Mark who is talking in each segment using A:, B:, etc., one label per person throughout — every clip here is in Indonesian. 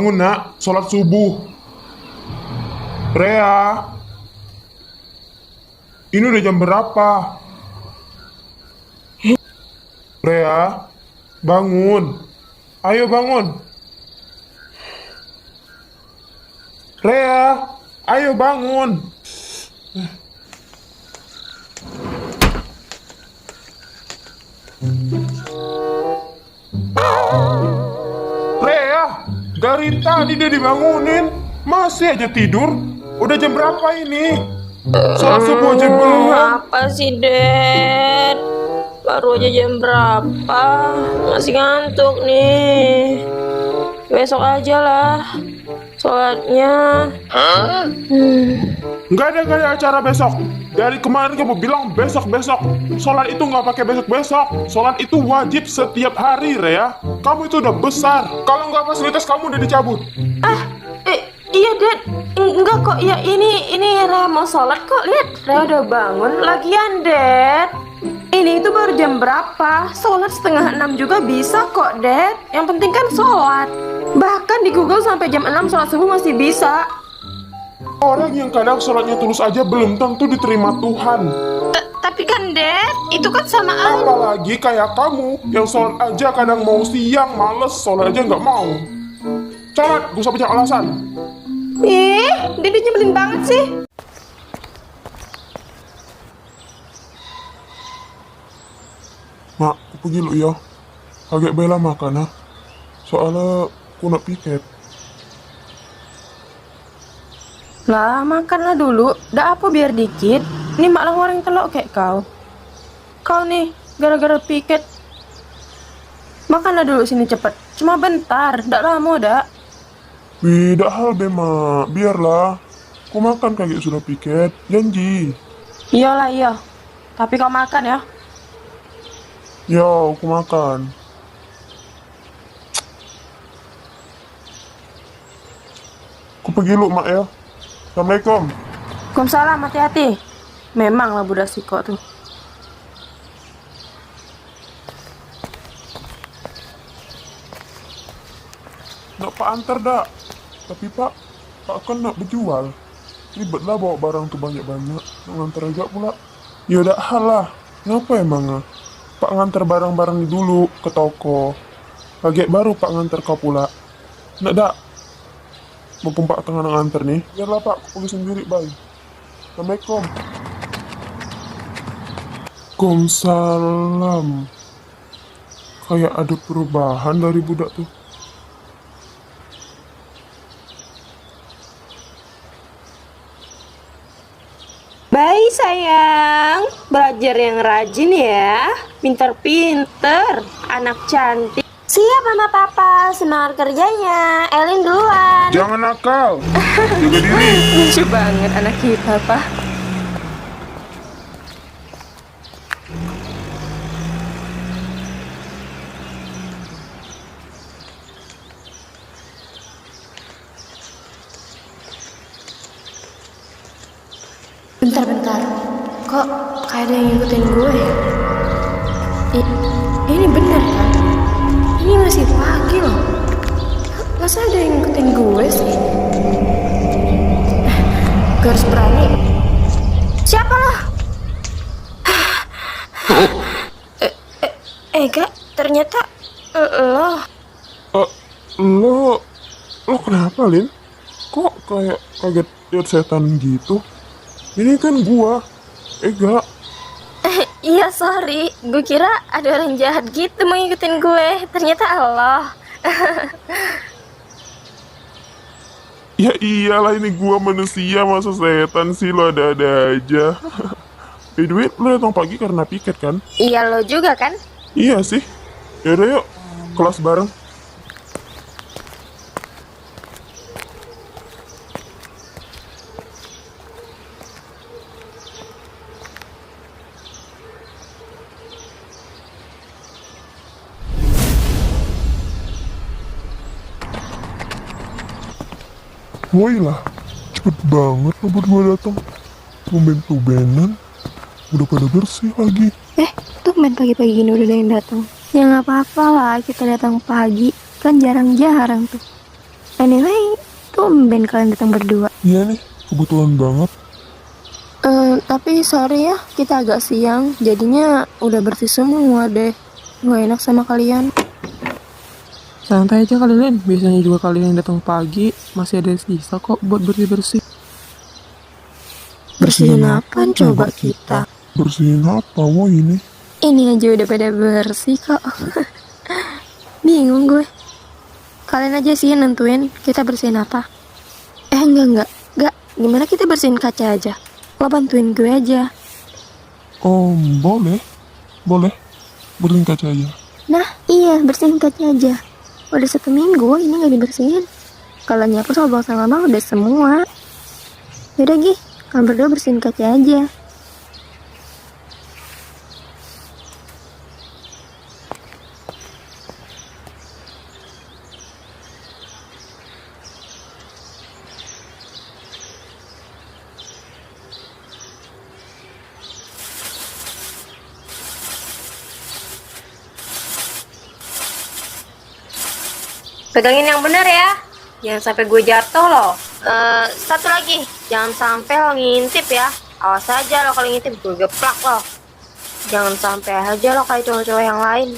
A: bangun nak, sholat subuh. Rea, ini udah jam berapa? Rea, bangun. Ayo bangun. Rea, ayo bangun. Rea, dari tadi dia dibangunin, masih aja tidur. Udah jam berapa ini? Sholat subuh aja belum.
B: Apa sih, Dad? Baru aja jam berapa? Masih ngantuk nih. Besok aja lah sholatnya.
A: Nggak ada acara besok. Dari kemarin kamu bilang besok-besok. Sholat itu nggak pakai besok-besok. Sholat itu wajib setiap hari, Rea. Kamu itu udah besar. Kalau nggak fasilitas kamu udah dicabut.
B: Iya, Dad. Enggak kok. Ya ini Rea mau sholat kok. Lihat, Rea udah bangun. Lagian, Dad, ini itu baru jam berapa? Sholat 5:30 juga bisa kok, Dad. Yang penting kan sholat. Bahkan di Google sampai jam 6 sholat subuh masih bisa.
A: Orang yang kadang sholatnya tulus aja belum tentu diterima Tuhan.
B: Tapi kan, Dad, itu kan sama aja.
A: Apalagi kayak kamu yang sholat aja kadang mau siang, males, sholat aja nggak mau. Sholat, gak usah banyak alasan.
B: Dia nyebelin banget sih.
A: Mak, aku pergi dulu ya. Agak bela makan, soalnya aku nak piket.
B: Lah, makanlah dulu. Dah apa biar dikit. Ini mak lah orang telok kayak kau. Kau nih, gara-gara piket. Makanlah dulu sini cepet. Cuma bentar, dak lama dak.
A: Tidak hal bema, biarlah. Aku makan kayak sudah piket, janji.
B: Iyalah iya. Tapi kau makan ya.
A: Yo, aku makan. Aku pergi lu, mak ya. Assalamualaikum.
B: Waalaikumsalam, hati-hati. Memanglah budak siko tuh.
A: Nak pak antar dak. Tapi pak kan nak berjual. Ribetlah bawa barang tuh banyak-banyak. Nak ngantar aja pula. Ya udah hal lah. Ngapa emang? Pak ngantar barang-barang dulu ke toko. Kaget baru pak ngantar kau pula. Nak dak. Mumpung pak tengah ngantar nih. Biarlah pak, aku pergi sendiri, bye. Assalamualaikum. Waalaikumsalam. Kayak ada perubahan dari budak tuh.
B: Baik sayang, belajar yang rajin ya. Pinter-pinter, anak cantik. Siap mama papa, semangat kerjanya. Elin duluan.
A: Jangan nakal. Jaga diri.
B: Lucu banget anak kita, Pak. Bentar. Kok kayak ada yang ngikutin gue? Ini bener kan? Ini masih pagi loh. Masa ada yang ngikutin gue sih? Gue harus berani. Siapa lo? Kak, ternyata lo.
A: Lo kenapa, Lin? Kok kayak kaget lihat setan gitu? Ini kan gua, Ega.
B: Iya sorry, gue kira ada orang jahat gitu mau ngikutin gue. Ternyata Allah.
A: Ya iyalah ini gua manusia, masa setan sih, lo ada-ada aja. By the way, lo datang pagi karena piket kan?
B: Iya lo juga kan?
A: Iya sih. Yaudah yuk, kelas bareng. Woi lah, cepet banget lo berdua datang. Tumben-tumbenan, udah pada bersih lagi.
C: Tumben pagi-pagi gini udah ada yang datang. Ya nggak apa-apa lah kita datang pagi, kan jarang-jarang tuh. Anyway, tumben kalian datang berdua.
A: Iya nih, kebetulan banget.
C: Tapi sorry ya, kita agak siang, jadinya udah bersih semua deh. Nggak enak sama kalian.
D: Santai aja kalian, biasanya juga kalian yang datang pagi masih ada sisa kok buat bersih-bersih.
C: Bersihin apa coba kita?
A: Bersihin apa, woi ini?
C: Ini aja udah pada bersih kok. Bingung gue. Kalian aja sih yang nentuin kita bersihin apa. Enggak. Gimana kita bersihin kaca aja? Lo bantuin gue aja.
A: Oh, boleh. Bersihin kaca aja.
C: Nah, iya, bersihin kaca aja. Udah 1 minggu ini nggak dibersihin. Kalau nyapu sama bangsa lama udah semua. Yaudah Gi, kalian berdua bersihin kaca aja.
B: Pegangin yang bener ya. Jangan sampai gue jatuh loh. Satu lagi, jangan sampai lo ngintip ya. Awas aja lo kalau ngintip gue geplak lo. Jangan sampai aja lo kayak cowok-cowok yang lain.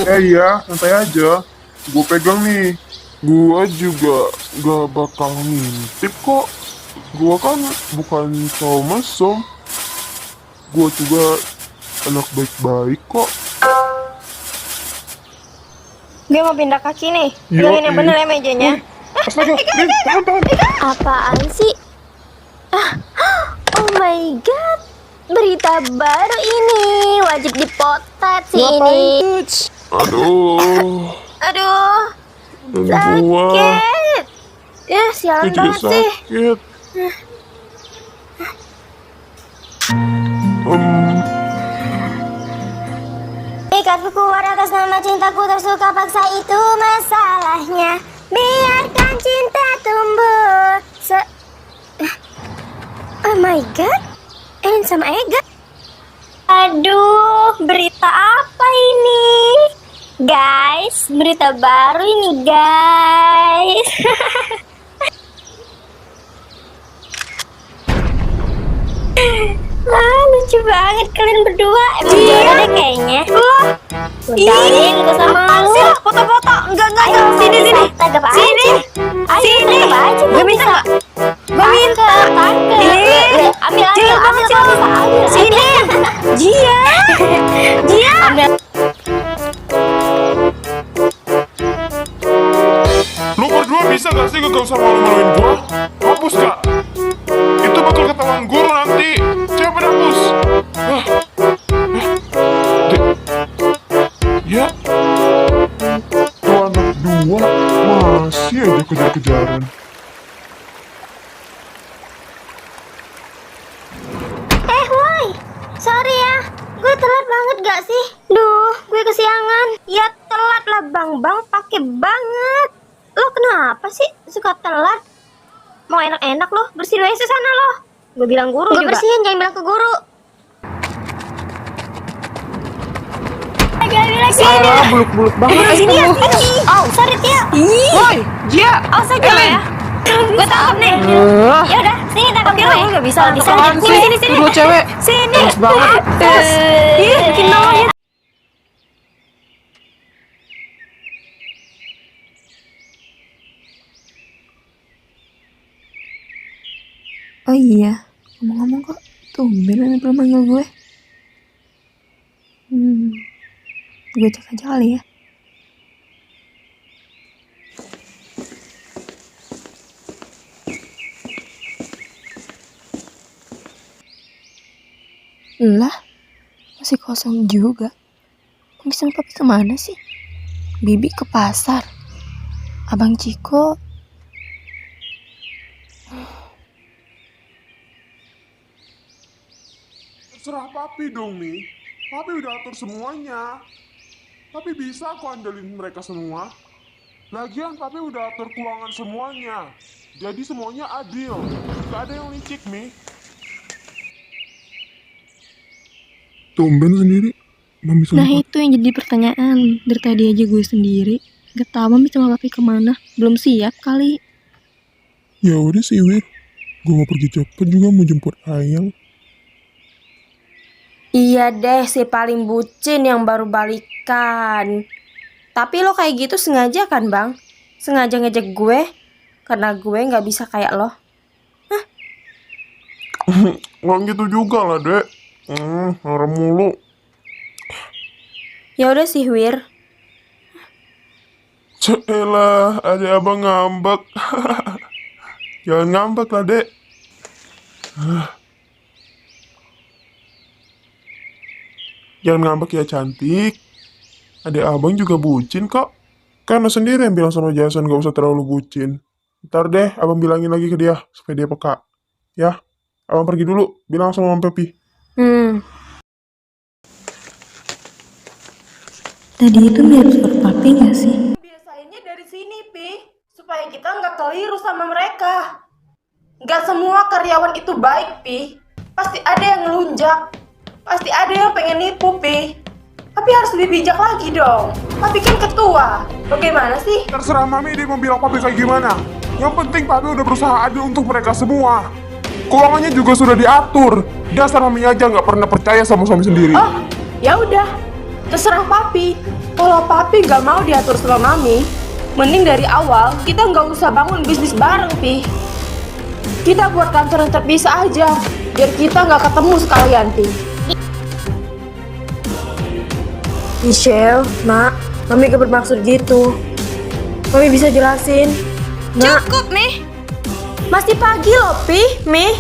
A: Iya, santai aja. Gue pegang nih. Gue juga gak bakal ngintip kok. Gue kan bukan cowok mesum. Gue juga anak baik-baik kok.
B: Gue mau pindah kaki nih.
A: Yo,
B: Pegangin yang bener ya mejanya.
A: Astaga, tahan.
C: Apaan sih? Oh my god, berita baru ini wajib dipotet sih ini.
A: Aduh, gua
B: Sakit. Ya sialan
A: juga
B: banget sih.
A: sakit.
E: Ikatku kuat atas nama cintaku tersuka paksa itu masalahnya. Biarkan cinta tumbuh
C: Oh my god, Ellen sama Ega.
E: Aduh, berita apa ini? Guys, berita baru ini guys. Lucu banget kalian berdua. Emang jodoh deh kayaknya. Udahin gue sama lu.
B: Foto-foto. Enggak. Sini.
E: Tagap aja.
B: Sini.
E: Ayo, tagap aja.
B: Gue minta enggak? Gue minta.
E: Tangkep. Ambil.
B: Sini. Jia.
A: Lu berdua bisa gak sih gak usah malu-maluin gua? Hapus gak? Itu bakal ketahuan guru nanti. Coba hapus. Ya. Tuh anak dua masih aja kejar-kejaran.
E: Woi, sorry ya, gue telat banget gak sih? Duh, gue kesiangan.
B: Ya telat lah bang pakai banget. Lo kenapa sih suka telat? Mau enak-enak lo, bersihin WC sana lo. Gue bilang guru
E: Gue
B: juga.
E: bersihin, jangan bilang ke guru.
D: Alah, buluk-buluk banget
B: Sini ya,
D: itu.
B: sini.
E: Oh, sorry Tia.
D: Woi, Jia.
B: Awas aja lo ya. Gue tangkap nih.
E: Ya udah, sini tangkap
B: Oke
E: gue.
B: lo nggak bisa.
D: Apaan sih? Itu dua cewek.
B: Sini.
D: Males banget.
B: Iya, bikin malu ya.
C: Oh iya, ngomong-ngomong kok tumben Mami belum manggil gue. Gue cek aja kali ya. Lah, masih kosong juga. Bisa papi kemana sih? Bibi ke pasar. Abang Ciko
A: Terserah papi dong nih. Papi udah atur semuanya. Papi bisa aku andelin mereka semua. Lagian papi udah atur keuangan semuanya. Jadi semuanya adil. Gak ada yang licik nih. Tumben sendiri. Mami sama
C: Nah itu yang jadi pertanyaan. Dari tadi aja gue sendiri gak tahu mami sama papi kemana. Belum siap kali.
A: Ya udah sih Wir, gue mau pergi cepet juga mau jemput Ayang.
B: Iya deh, si paling bucin yang baru balikan. Tapi lo kayak gitu sengaja kan bang? Sengaja ngejek gue? Karena gue gak bisa kayak lo.
A: Nggak gitu juga lah dek. Marah mulu.
B: Ya udah sih Wir.
A: Celah, ada abang ngambek. Jangan ngambek lah dek. Jangan ngambek ya cantik. Adik abang juga bucin kok. Karena sendiri yang bilang sama Jason gak usah terlalu bucin. Ntar deh abang bilangin lagi ke dia supaya dia peka. Ya, abang pergi dulu. Bilang sama Om Pepi.
C: Tadi itu mirip suara papi gak sih?
B: Biasainnya dari sini, Pi. Supaya kita nggak keliru sama mereka. Nggak semua karyawan itu baik, Pi. Pasti ada yang ngelunjak. Pasti ada yang pengen nipu, Pi. Tapi harus lebih bijak lagi dong. Papi kan ketua. Bagaimana sih?
A: Terserah Mami dia mau bilang Papi kayak gimana. Yang penting Papi udah berusaha adil untuk mereka semua. Keuangannya juga sudah diatur. Dasar Mami aja nggak pernah percaya sama suami sendiri.
B: Oh, ya udah. Terserah Papi. Kalau Papi nggak mau diatur sama Mami, mending dari awal kita nggak usah bangun bisnis bareng, Pi. Kita buat kantor yang terpisah aja, biar kita nggak ketemu sekalian, Pi. Michelle, Nak, Mami gak bermaksud gitu. Mami bisa jelasin. Nak. Cukup, Mi. Masih pagi loh, Pi, Mi.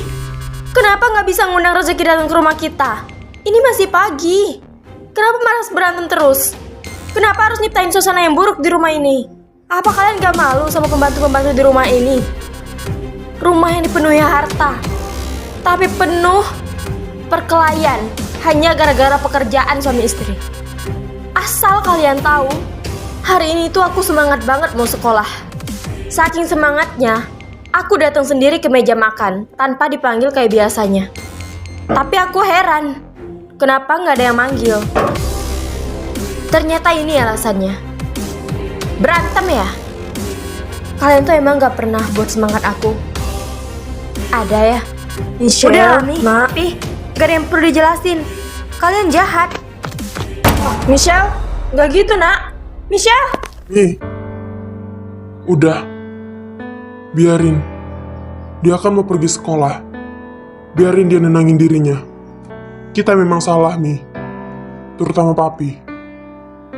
B: Kenapa nggak bisa ngundang rezeki datang ke rumah kita? Ini masih pagi. Kenapa malas berantem terus? Kenapa harus nyiptain suasana yang buruk di rumah ini? Apa kalian gak malu sama pembantu-pembantu di rumah ini? Rumah yang dipenuhi harta, tapi penuh perkelahian hanya gara-gara pekerjaan suami istri. Asal kalian tahu, hari ini tuh aku semangat banget mau sekolah. Saking semangatnya, aku datang sendiri ke meja makan tanpa dipanggil kayak biasanya. Tapi aku heran, kenapa nggak ada yang manggil? Ternyata ini alasannya. Berantem ya? Kalian tuh emang gak pernah buat semangat aku. Ada ya? Michelle, udah, Pi, gak ada yang perlu dijelasin. Kalian jahat. Michelle, gak gitu nak. Michelle.
A: Nih, udah. Biarin. Dia kan mau pergi sekolah. Biarin dia nenangin dirinya. Kita memang salah, Mi. Terutama Papi.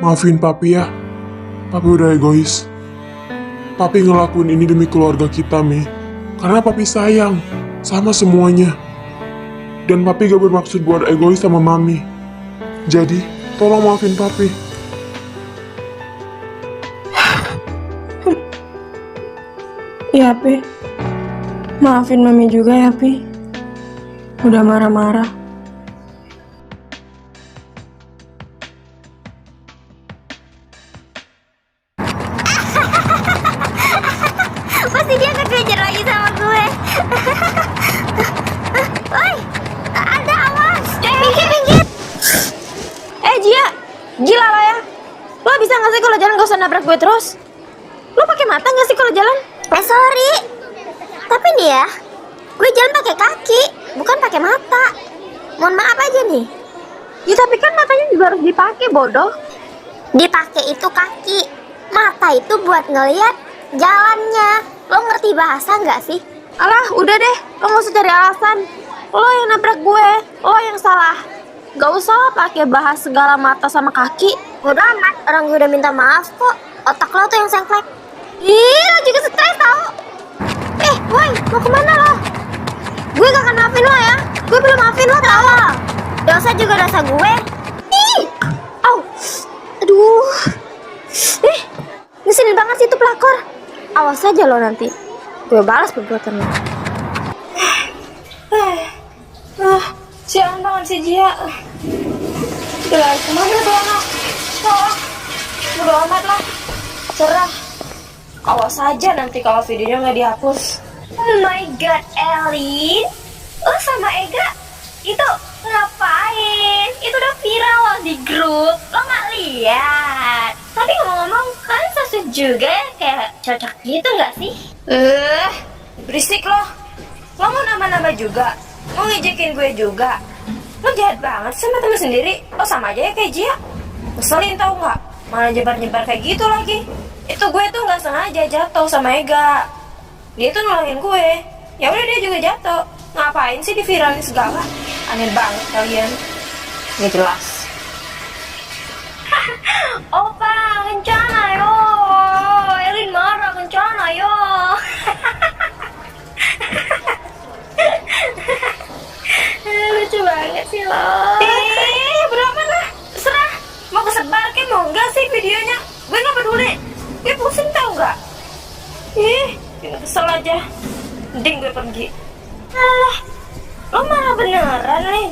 A: Maafin Papi ya. Papi udah egois. Papi ngelakuin ini demi keluarga kita, Mi. Karena Papi sayang sama semuanya. Dan Papi gak bermaksud buat egois sama Mami. Jadi, tolong maafin Papi.
B: Ya, Pi. Maafin Mami juga ya, Pi. Udah marah-marah.
E: Pasti dia kekejar lagi sama gue. Woi, ada awas. Pinggir.
B: Jia, gila lo ya. Lo bisa gak sih kalau jalan gak usah nabrak gue terus? Lo pakai mata gak sih kalau jalan?
E: Sorry. Tapi nih ya, gue jalan pakai kaki, bukan pakai mata. Mohon maaf aja nih.
B: Ya tapi kan matanya juga harus dipakai, bodoh.
E: Dipakai itu kaki, mata itu buat ngeliat jalannya. Lo ngerti bahasa nggak sih?
B: Alah, udah deh. Lo gak usah cari alasan. Lo yang nabrak gue, lo yang salah. Gak usah pakai bahas segala mata sama kaki.
E: Bodo amat, orang gue udah minta maaf kok. Otak lo tuh yang sengklek.
B: Ih, lo juga stres tau.
E: Woi, mau kemana lo?
B: Gue gak akan maafin lo ya. Gue belum maafin lo tau.
E: Dosa juga dosa gue.
B: Au. Aduh. Ngeselin banget sih itu pelakor. Awas aja lo nanti. Gue balas perbuatan lo. Sialan banget si Jia. Udah, kemana tuh anak? Udah amat lah. Cerah. Awas aja nanti kalau videonya nggak dihapus.
E: Oh my god, Elin. Lo sama Ega itu Ngapain? Itu udah viral loh di grup. Lo nggak lihat? Tapi ngomong-ngomong, kalian sosok juga ya kayak cocok gitu nggak sih?
B: Berisik lo. Lo mau nambah-nambah juga? Mau ngejekin gue juga? Lo jahat banget sama temen sendiri. Lo sama aja ya kayak Jia. Ngeselin tau nggak? Malah nyebar-nyebar kayak gitu lagi. Itu gue tuh nggak sengaja jatuh sama Ega. Dia tuh nolongin gue. Ya udah dia juga jatuh. Ngapain sih diviralin segala? Aneh banget kalian. Nggak jelas.
E: Opa, kencana yo. Elin marah kencana yo. Lucu banget sih lo.
B: Berapa lah? Serah. Mau kesebar ke mau enggak sih videonya? Gue nggak peduli. Gue pusing tau nggak? Kesel aja. Mending gue pergi.
E: Alah, lo marah beneran, Lin.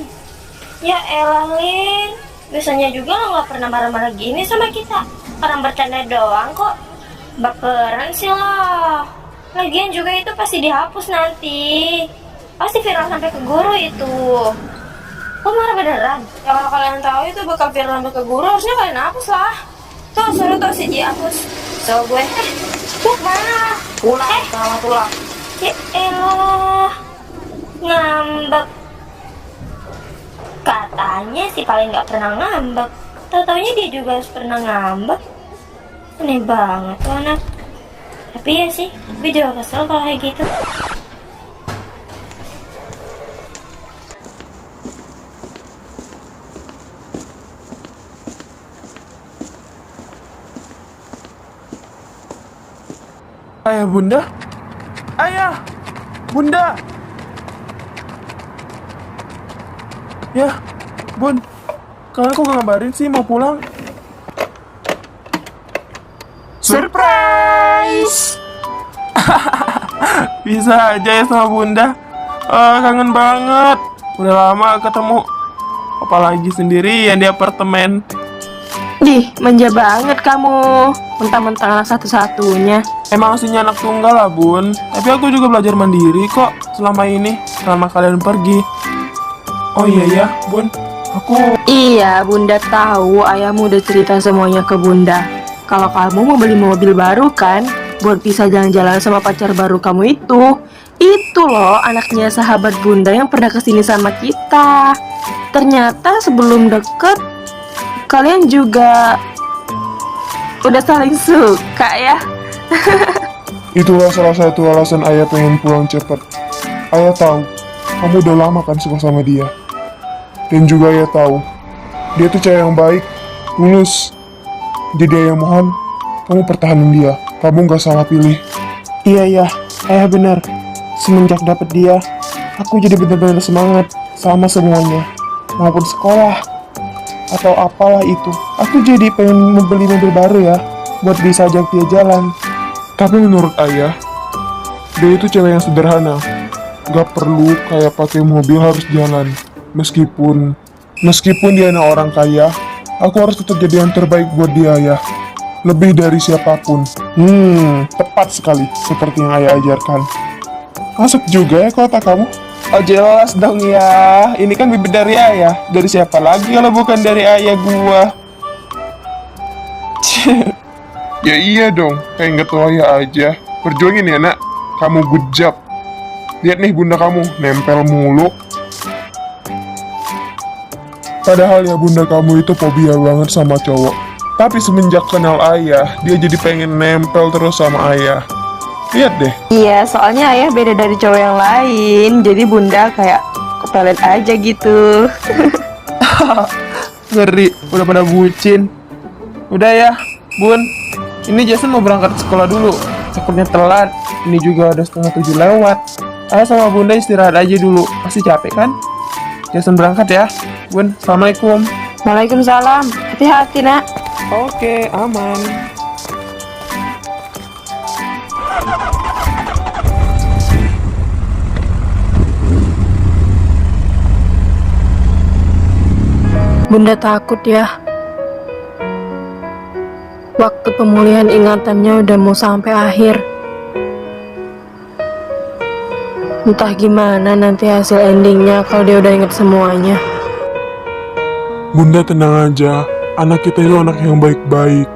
B: Ya elah, Lin. Biasanya juga lo nggak pernah marah-marah gini sama kita. Orang bercanda doang kok. Baperan sih lo. Lagian juga itu pasti dihapus nanti. Pasti viral sampai ke guru itu. Lo marah beneran? Ya kalau kalian tahu itu bakal viral sampai ke guru, harusnya kalian hapus lah. Tuh, suruh tuh si Ji hapus. So gue, mana? Pulang, selamat pulang. Ya elah, ngambek.
E: Katanya sih paling nggak pernah ngambek. Tahu-taunya dia juga harus pernah ngambek. Aneh banget tuh anak. Tapi ya sih, gue juga kesel kalau kayak gitu.
D: Ayah, bunda? Ayah! Bunda! Ya, bun. Kalian kok gak ngabarin sih mau pulang?
A: Surprise!
D: Bisa aja ya sama bunda. Kangen banget. Udah lama ketemu. Apalagi sendirian di apartemen.
C: Dih, manja banget kamu. Mentang-mentang anak satu-satunya.
D: Emang aslinya anak tunggal lah bun. Tapi aku juga belajar mandiri kok selama ini. Selama kalian pergi. Oh iya ya bun. Aku...
C: Iya, bunda tahu ayahmu udah cerita semuanya ke bunda. Kalau kamu mau beli mobil baru kan, buat bisa jalan-jalan sama pacar baru kamu itu. Itu loh anaknya sahabat bunda yang pernah kesini sama kita. Ternyata sebelum deket, kalian juga udah saling suka ya.
A: Itulah salah satu alasan ayah pengen pulang cepat. Ayah tahu, kamu udah lama kan suka sama dia. Dan juga ayah tahu, dia tuh cewek yang baik, tulus. Jadi ayah mohon, kamu pertahanin dia. Kamu gak salah pilih.
D: Iya ya, ayah benar. Semenjak dapet dia, aku jadi benar-benar semangat sama semuanya. Maupun sekolah, atau apalah itu. Aku jadi pengen membeli mobil baru ya, buat bisa ajak dia jalan.
A: Tapi menurut ayah, dia itu cewek yang sederhana. Gak perlu kayak pakai mobil harus jalan. Meskipun dia anak orang kaya, aku harus tetap jadi yang terbaik buat dia ya. Lebih dari siapapun. Tepat sekali seperti yang ayah ajarkan. Masuk juga ya ke otak kamu.
D: Oh jelas dong ya, ini kan bibit dari ayah. Dari siapa lagi kalau bukan dari ayah gua?
A: Ya iya dong, kayak nggak tahu ayah aja. Perjuangin ya nak, kamu good job. Lihat nih bunda kamu, nempel mulu. Padahal ya bunda kamu itu fobia banget sama cowok. Tapi semenjak kenal ayah, dia jadi pengen nempel terus sama ayah. Lihat deh.
C: Iya, soalnya ayah beda dari cowok yang lain. Jadi bunda kayak kepelet aja gitu.
D: Ngeri, udah pada bucin. Udah ya, bun. Ini Jason mau berangkat sekolah dulu. Takutnya telat. Ini juga udah 6:30 lewat. Ayah sama bunda istirahat aja dulu. Pasti capek kan? Jason berangkat ya. Bun, assalamualaikum.
C: Waalaikumsalam. Hati-hati nak.
D: Oke, aman.
C: Bunda takut ya. Waktu pemulihan ingatannya udah mau sampai akhir. Entah gimana nanti hasil endingnya kalau dia udah inget semuanya.
A: Bunda tenang aja, anak kita itu anak yang baik-baik.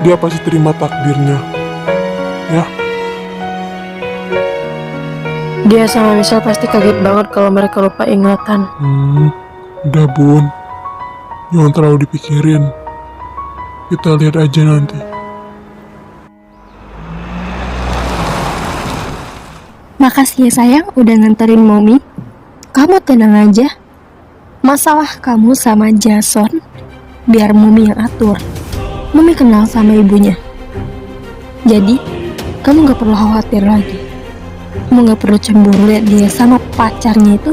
A: Dia pasti terima takdirnya. Ya,
C: Dia sama Michelle pasti kaget banget kalau mereka lupa ingatan.
A: udah Bun. Jangan terlalu dipikirin. Kita lihat aja nanti.
C: Makasih ya sayang udah nganterin Mommy. Kamu tenang aja. Masalah kamu sama Jason biar Mommy yang atur. Mommy kenal sama ibunya. Jadi kamu gak perlu khawatir lagi. Kamu gak perlu cemburu lihat dia sama pacarnya itu.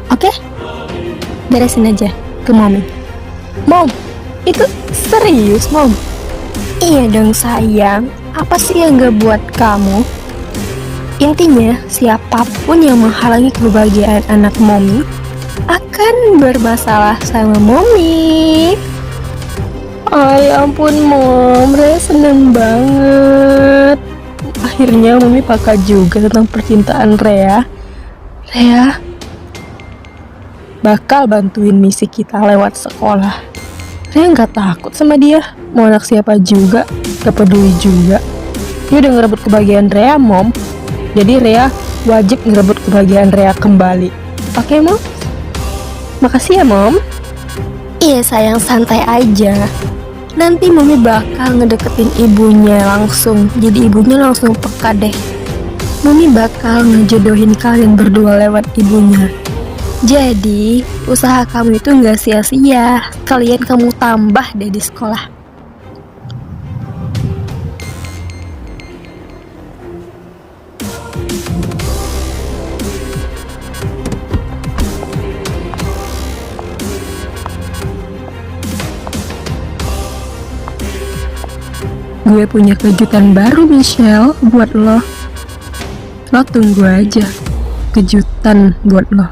C: Oke? Beresin aja ke Mommy. Mom, itu serius Mom? Iya dong sayang. Apa sih yang gak buat kamu? Intinya, siapapun yang menghalangi kebahagiaan anak Mommy akan bermasalah sama Mommy. Oh ya ampun Mom, Rea seneng banget. Akhirnya Mommy peka juga tentang percintaan Rea. Rea bakal bantuin misi kita lewat sekolah. Rea nggak takut sama dia. Mau anak siapa juga, gak peduli juga. Dia udah ngerebut kebahagiaan Rea Mom. Jadi Rea wajib ngerebut kebahagiaan Rea kembali. Oke Mom? Makasih ya Mom. Iya sayang, santai aja. Nanti Mommy bakal ngedeketin ibunya langsung. Jadi ibunya langsung peka deh. Mommy bakal ngejodohin kalian berdua lewat ibunya. Jadi usaha kamu itu gak sia-sia. Kalian kamu tambah deh di sekolah. Gue punya kejutan baru Michelle buat lo. Lo tunggu aja kejutan buat lo.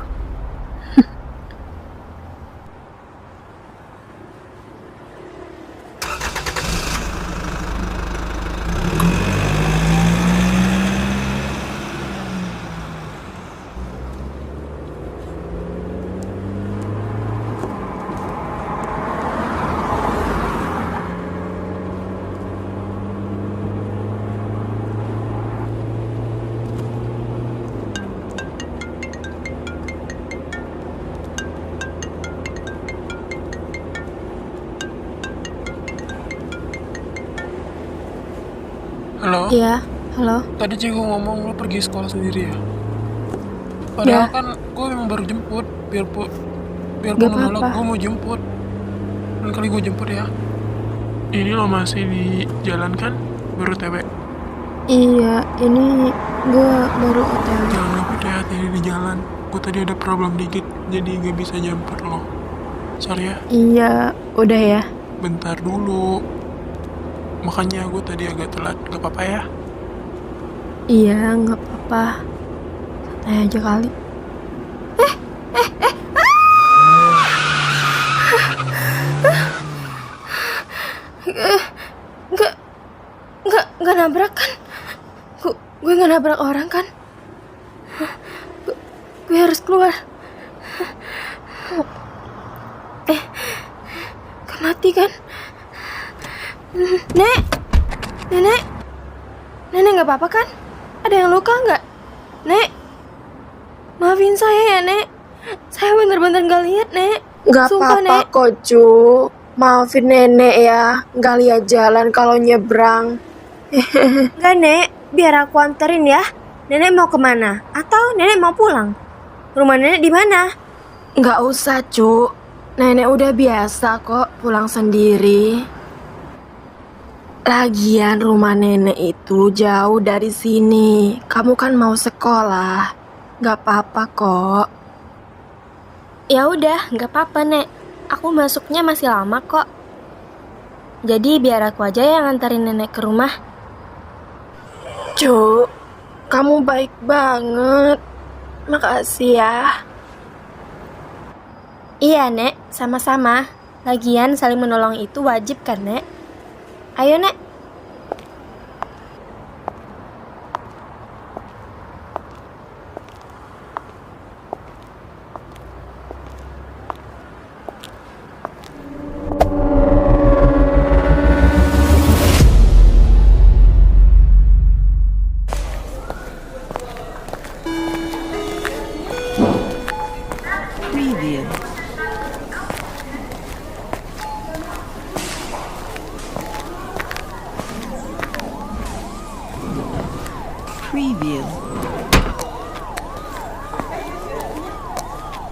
D: Halo?
C: Iya, halo.
D: Tadi Ciko ngomong lu pergi sekolah sendiri ya? Padahal
C: Ya.
D: kan gue memang baru jemput. Biarpun
C: Gak
D: menolak,
C: apa-apa.
D: gue mau jemput. Dan kali gue jemput ya. Ini lo masih di jalan kan? Baru TW.
C: Iya, ini gue baru OTW.
D: Jangan lupa hati-hati di jalan. Gue tadi ada problem dikit, jadi gak bisa jemput lo. Sorry ya,
C: Iya, udah ya.
D: bentar dulu. Makanya gue tadi agak telat, gak apa-apa ya?
C: Iya, nggak apa-apa. Santai aja kali. Nggak nabrak kan? Gue nggak nabrak orang kan? Gue harus keluar. Gak mati kan? Nenek, nenek nggak apa-apa kan? Ada yang luka nggak? Nek, maafin saya ya Nek. Saya bener-bener nggak lihat Nek.
B: Gak
C: Sumpah,
B: apa-apa
C: Nek.
B: kok Cu. Maafin nenek ya, gak lihat jalan kalau nyebrang.
E: Enggak, Nek. Biar aku anterin ya. Nenek mau kemana? Atau nenek mau pulang? Rumah nenek di mana?
B: Gak usah Cu. Nenek udah biasa kok pulang sendiri. Lagian rumah nenek itu jauh dari sini. Kamu kan mau sekolah. Gak apa-apa kok.
C: Ya udah, nggak apa-apa Nek. Aku masuknya masih lama kok. Jadi biar aku aja yang nganterin nenek ke rumah.
B: Cu, kamu baik banget. Makasih ya.
C: Iya Nek, sama-sama. Lagian saling menolong itu wajib kan Nek? Ayo Nek.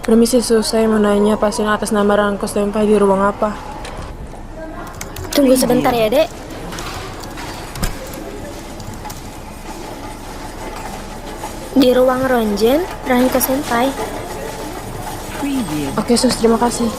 B: Permisi Sus, saya mau nanya pasien atas nama Rangkos Tempai di ruang apa?
C: Tunggu sebentar ya, Dek. Di ruang ronjen, Ranko Senpai.
B: Oke Sus, terima kasih.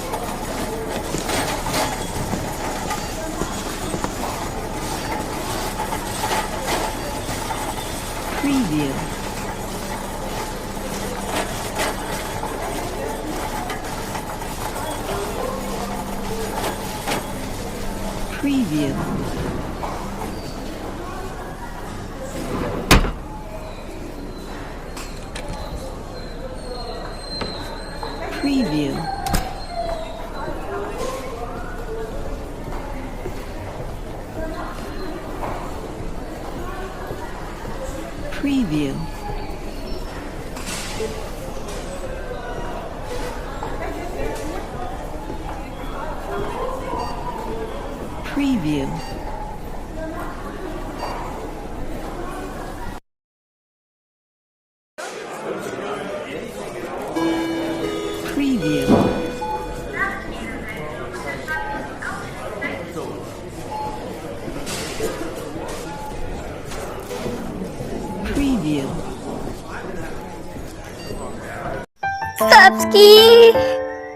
C: Papski,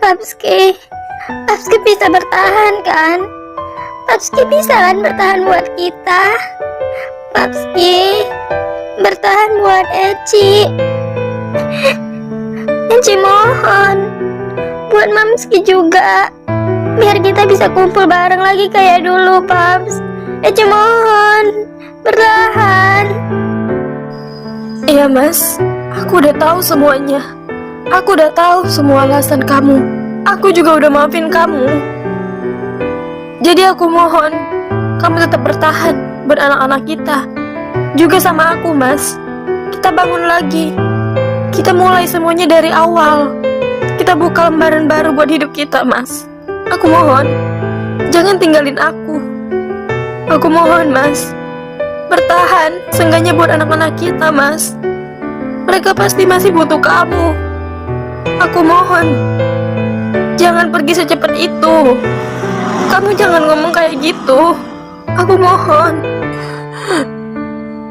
C: Papski, Papski bisa bertahan kan? Papski bisa kan bertahan buat kita? Papski, bertahan buat Eci. Eci mohon, buat Mamski juga. Biar kita bisa kumpul bareng lagi kayak dulu, Paps. Eci mohon, bertahan.
B: Iya Mas, aku udah tahu semuanya. Aku udah tahu semua alasan kamu. Aku juga udah maafin kamu. Jadi aku mohon, kamu tetap bertahan buat anak-anak kita. Juga sama aku, Mas. Kita bangun lagi. Kita mulai semuanya dari awal. Kita buka lembaran baru buat hidup kita, Mas. Aku mohon, jangan tinggalin aku. Aku mohon, Mas. Bertahan, seenggaknya buat anak-anak kita, Mas. Mereka pasti masih butuh kamu. Aku mohon, jangan pergi secepat itu. Kamu jangan ngomong kayak gitu. Aku mohon.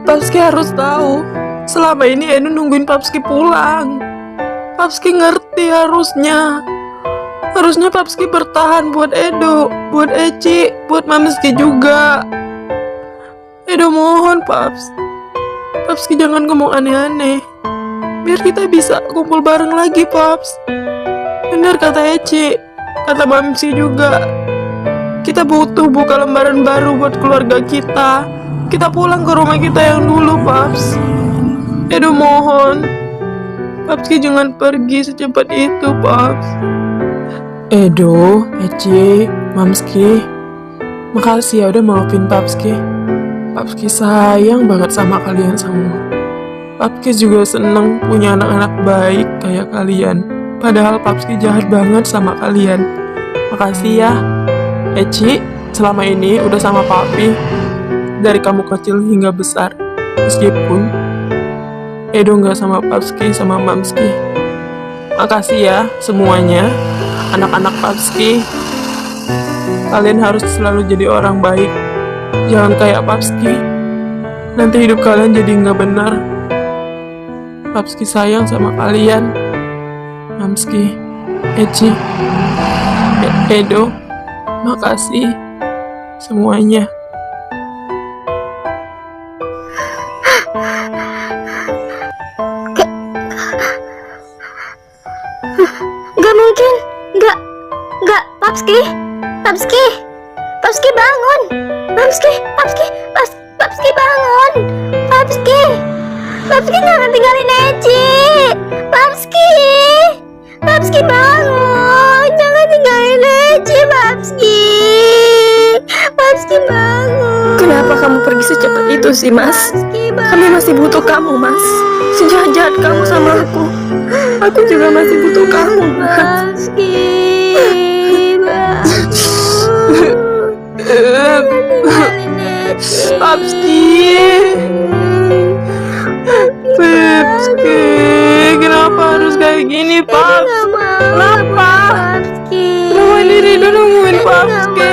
B: Papski harus tahu, selama ini Edo nungguin Papski pulang. Papski ngerti harusnya. Harusnya Papski bertahan buat Edo, buat Eci, buat Mamski juga. Edo mohon, Paps. Papski jangan ngomong aneh-aneh. Biar kita bisa kumpul bareng lagi, Paps. Benar kata Eci, kata Mamsi juga. Kita butuh buka lembaran baru buat keluarga kita. Kita pulang ke rumah kita yang dulu, Paps. Edo mohon, Papski jangan pergi secepat itu, Paps. Edo, Eci, Mamski, makasih ya udah maafin Papski. Papski sayang banget sama kalian semua. Papski juga seneng punya anak-anak baik kayak kalian. Padahal Papski jahat banget sama kalian. Makasih ya, Eci, selama ini udah sama Papi. Dari kamu kecil hingga besar. Meskipun Edo gak sama Papski sama Mamski. Makasih ya semuanya, anak-anak Papski. Kalian harus selalu jadi orang baik. Jangan kayak Papski. Nanti hidup kalian jadi gak benar. Papski sayang sama kalian. Mamski, Eci, Edo, makasih semuanya.
C: Gak mungkin. Gak, Papski. Papski bangun. Papski bangun. Papski jangan tinggalin Eci. Papski bangun. Jangan tinggalin Eci, Papski bangun.
B: Kenapa kamu pergi secepat itu sih, Mas? Kami masih butuh kamu, Mas. Sejahat-jahat kamu sama aku juga masih butuh kamu, Mas.
C: Papski.
B: Pak.
C: Nggak mau.
B: Kenapa?
C: Papski.
B: Kenapa ini Rido nungguin Papski?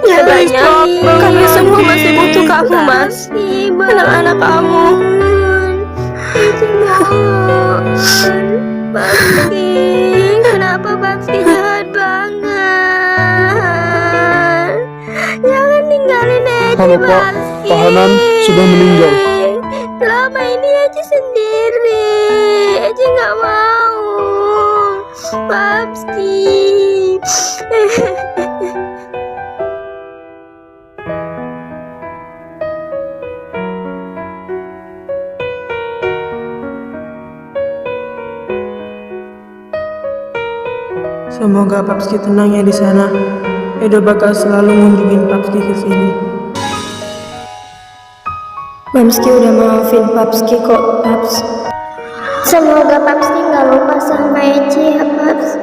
B: Nyatanya kami semua masih butuh kamu, Mas. Anak-anak kamu.
C: Papski, kenapa Papski jahat banget? Jangan tinggalin Eci,
A: Halo, Pak.
C: Papski.
A: Tahanan sudah meninggal.
C: Lama ini Eci sendiri. Eci nggak mau. Papski.
D: Semoga Papski tenang ya di sana. Edo bakal selalu ngunjungin Papski ke sini.
C: Mamski udah maafin Papski kok, Paps. Semoga Papski nggak lupa sama Eci ya, Paps.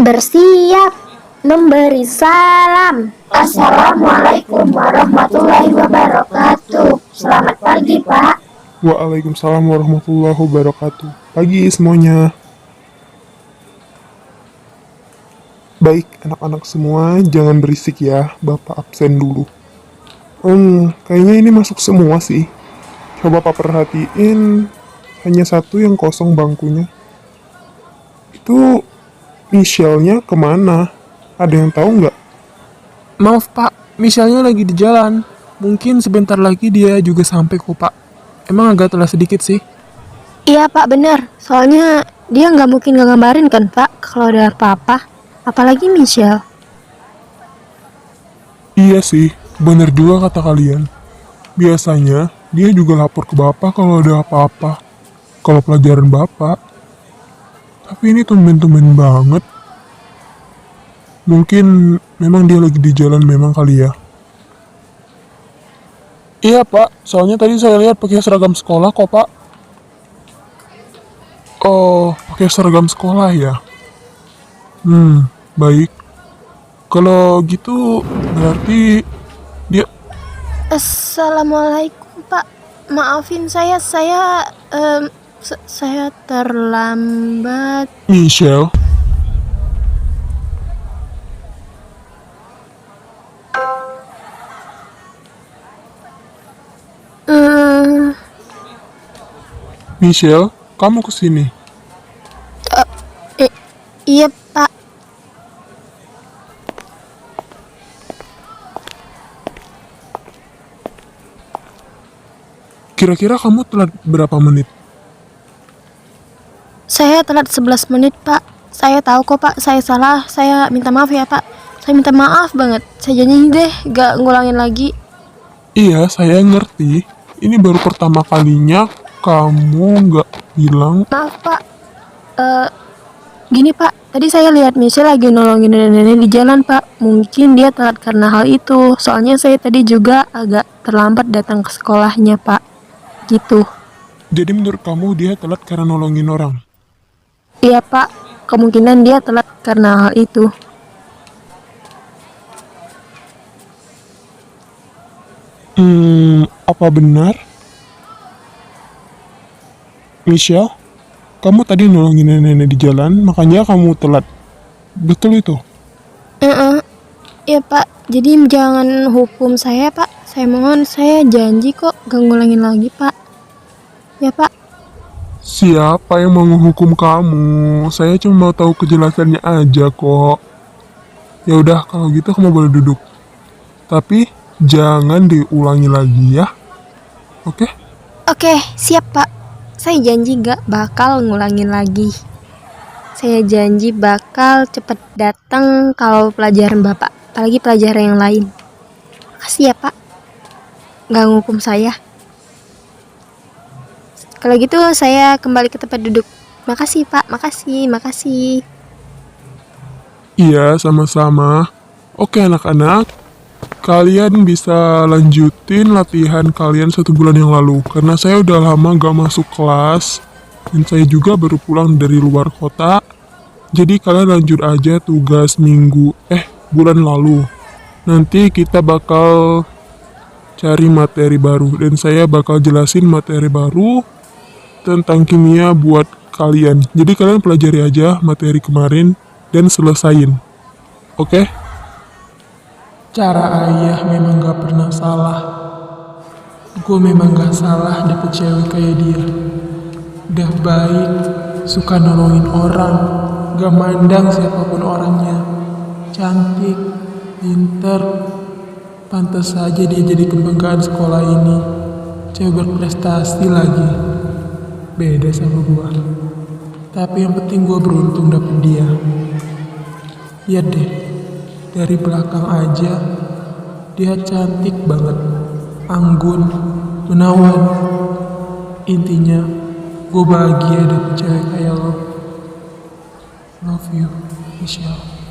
C: Bersiap memberi salam. Assalamualaikum warahmatullahi wabarakatuh. Selamat pagi, Pak.
A: Waalaikumsalam warahmatullahi wabarakatuh. Pagi semuanya. Baik, anak-anak semua, jangan berisik ya. Bapak absen dulu. Kayaknya ini masuk semua sih. Coba Pak perhatiin, hanya satu yang kosong bangkunya. Itu Michelle-nya kemana? Ada yang tahu nggak?
D: Maaf Pak, Michelle-nya lagi di jalan. Mungkin sebentar lagi dia juga sampai kok Pak. Emang agak telat sedikit sih.
C: Iya, Pak, benar. Soalnya dia nggak mungkin nggak ngabarin kan, Pak, kalau ada apa-apa. Apalagi Michelle.
A: Iya sih, bener juga kata kalian. Biasanya dia juga lapor ke Bapak kalau ada apa-apa. Kalau pelajaran Bapak. Tapi ini tumben-tumben banget. Mungkin memang dia lagi di jalan memang kali ya. Iya Pak, soalnya tadi saya lihat pakai seragam sekolah kok Pak. Oh, pakai seragam sekolah ya. Baik. Kalau gitu berarti dia...
C: Assalamualaikum, Pak. Maafin saya terlambat.
A: Michelle? Michelle, kamu kesini.
C: Iya, Pak.
A: Kira-kira kamu telat berapa menit?
C: Saya telat 11 menit, Pak. Saya tahu kok, Pak. Saya salah. Saya minta maaf ya, Pak. Saya minta maaf banget. Saya janji deh gak ngulangin lagi.
A: Iya, saya ngerti. Ini baru pertama kalinya kamu nggak bilang.
C: Maaf, Pak. Gini, Pak. Tadi saya lihat Michelle lagi nolongin nenek-nenek di jalan, Pak. Mungkin dia telat karena hal itu. Soalnya saya tadi juga agak terlambat datang ke sekolahnya, Pak. Gitu.
A: Jadi menurut kamu dia telat karena nolongin orang?
C: Iya, Pak. Kemungkinan dia telat karena hal itu.
A: Apa benar? Michelle, kamu tadi nolongin nenek-nenek di jalan, makanya kamu telat. Betul itu?
C: Ya, Pak. Jadi jangan hukum saya, Pak. Saya mohon, saya janji kok gak ngulangin lagi, Pak. Ya, Pak.
A: Siapa yang mau menghukum kamu? Saya cuma mau tahu kejelasannya aja kok. Ya udah, kalau gitu kamu boleh duduk. Tapi jangan diulangi lagi ya. Oke?
C: Oke, siap Pak. Saya janji gak bakal ngulangin lagi. Saya janji bakal cepet datang kalau pelajaran Bapak, apalagi pelajaran yang lain. Makasih ya Pak, gak ngukum saya. Kalau gitu saya kembali ke tempat duduk. Makasih Pak, makasih.
A: Iya, sama-sama. Oke anak-anak, kalian bisa lanjutin latihan kalian 1 bulan yang lalu. Karena saya udah lama gak masuk kelas, dan saya juga baru pulang dari luar kota. Jadi kalian lanjut aja tugas bulan lalu. Nanti kita bakal cari materi baru, dan saya bakal jelasin materi baru tentang kimia buat kalian. Jadi kalian pelajari aja materi kemarin dan selesain. Oke?
D: Cara ayah memang gak pernah salah. Gue memang gak salah dapet cewek kayak dia. Udah baik, suka nolongin orang, gak mandang siapapun orangnya. Cantik, pinter, pantas saja dia jadi kebanggaan sekolah ini. Cewek berprestasi lagi. Beda sama gua. Tapi yang penting gua beruntung dapet dia. Lihat deh, dari belakang aja dia cantik banget, anggun, menawan. Intinya, gue bahagia dapet cewek kayak lo. Love you, Michelle.